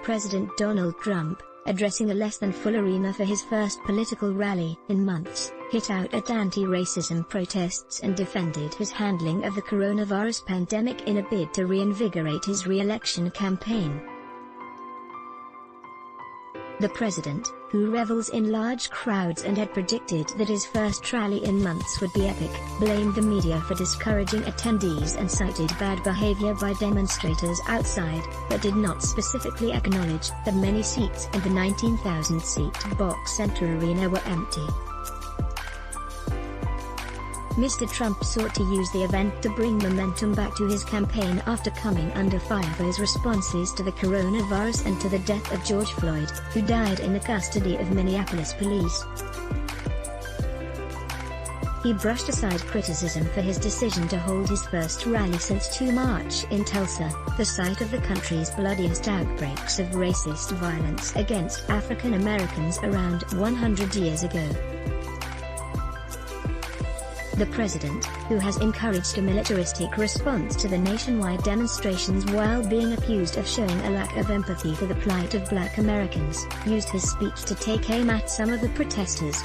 President Donald Trump, addressing a less-than-full arena for his first political rally in months, hit out at anti-racism protests and defended his handling of the coronavirus pandemic in a bid to reinvigorate his re-election campaign. The president, who revels in large crowds and had predicted that his first rally in months would be epic, blamed the media for discouraging attendees and cited bad behavior by demonstrators outside, but did not specifically acknowledge that many seats in the 19,000-seat Box Center arena were empty. Mr. Trump sought to use the event to bring momentum back to his campaign after coming under fire for his responses to the coronavirus and to the death of George Floyd, who died in the custody of Minneapolis police. He brushed aside criticism for his decision to hold his first rally since March in Tulsa, the site of the country's bloodiest outbreaks of racist violence against African Americans around 100 years ago. The president, who has encouraged a militaristic response to the nationwide demonstrations while being accused of showing a lack of empathy for the plight of Black Americans, used his speech to take aim at some of the protesters.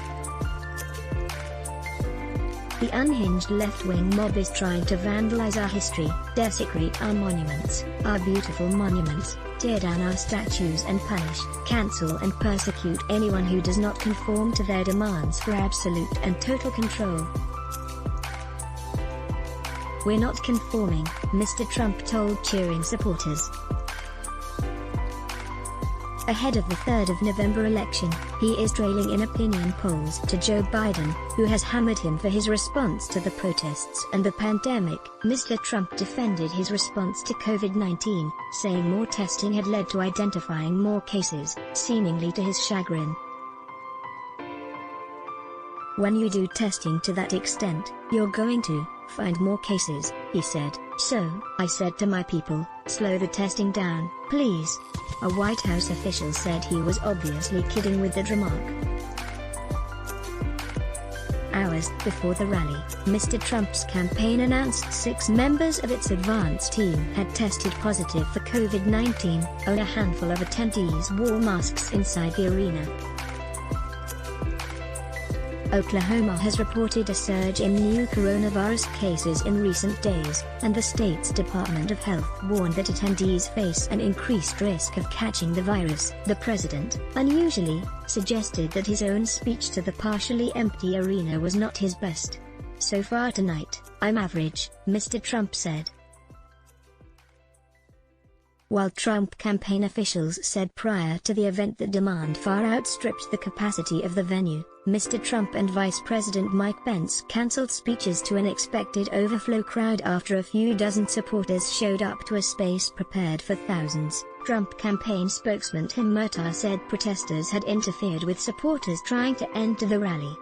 The unhinged left-wing mob is trying to vandalize our history, desecrate our monuments, our beautiful monuments, tear down our statues and punish, cancel and persecute anyone who does not conform to their demands for absolute and total control. "We're not conforming," Mr. Trump told cheering supporters. Ahead of the 3rd of November election, he is trailing in opinion polls to Joe Biden, who has hammered him for his response to the protests and the pandemic. Mr. Trump defended his response to COVID-19, saying more testing had led to identifying more cases, seemingly to his chagrin. "When you do testing to that extent, you're going to find more cases," he said. "So, I said to my people, slow the testing down, please." A White House official said he was obviously kidding with that remark. Hours before the rally, Mr. Trump's campaign announced 6 members of its advance team had tested positive for COVID-19, and a handful of attendees wore masks inside the arena. Oklahoma has reported a surge in new coronavirus cases in recent days, and the state's Department of Health warned that attendees face an increased risk of catching the virus. The president, unusually, suggested that his own speech to the partially empty arena was not his best. "So far tonight, I'm average," Mr. Trump said. While Trump campaign officials said prior to the event that demand far outstripped the capacity of the venue, Mr. Trump and Vice President Mike Pence canceled speeches to an expected overflow crowd after a few dozen supporters showed up to a space prepared for thousands. Trump campaign spokesman Tim Murtaugh said protesters had interfered with supporters trying to enter the rally.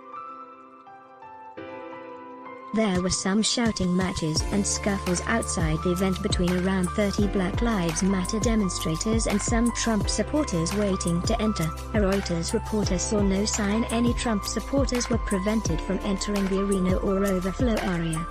There were some shouting matches and scuffles outside the event between around 30 Black Lives Matter demonstrators and some Trump supporters waiting to enter. A Reuters reporter saw no sign any Trump supporters were prevented from entering the arena or overflow area.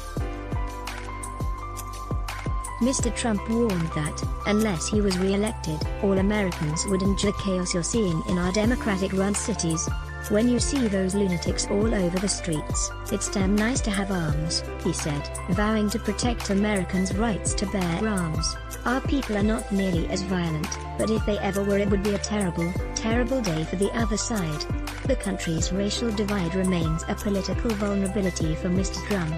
Mr. Trump warned that, unless he was re-elected, all Americans would endure chaos you're seeing in our Democratic-run cities. "When you see those lunatics all over the streets, it's damn nice to have arms," he said, vowing to protect Americans' rights to bear arms. "Our people are not nearly as violent, but if they ever were, it would be a terrible, terrible day for the other side." The country's racial divide remains a political vulnerability for Mr. Trump.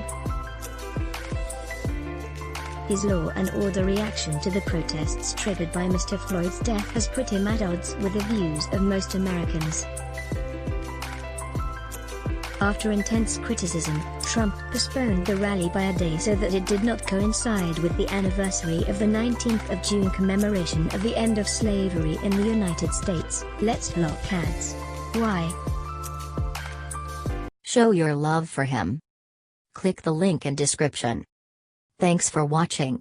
His law and order reaction to the protests triggered by Mr. Floyd's death has put him at odds with the views of most Americans. After intense criticism, Trump postponed the rally by a day so that it did not coincide with the anniversary of the 19th of June commemoration of the end of slavery in the United States. Let's lock hands. Why? Show your love for him. Click the link in description. Thanks for watching.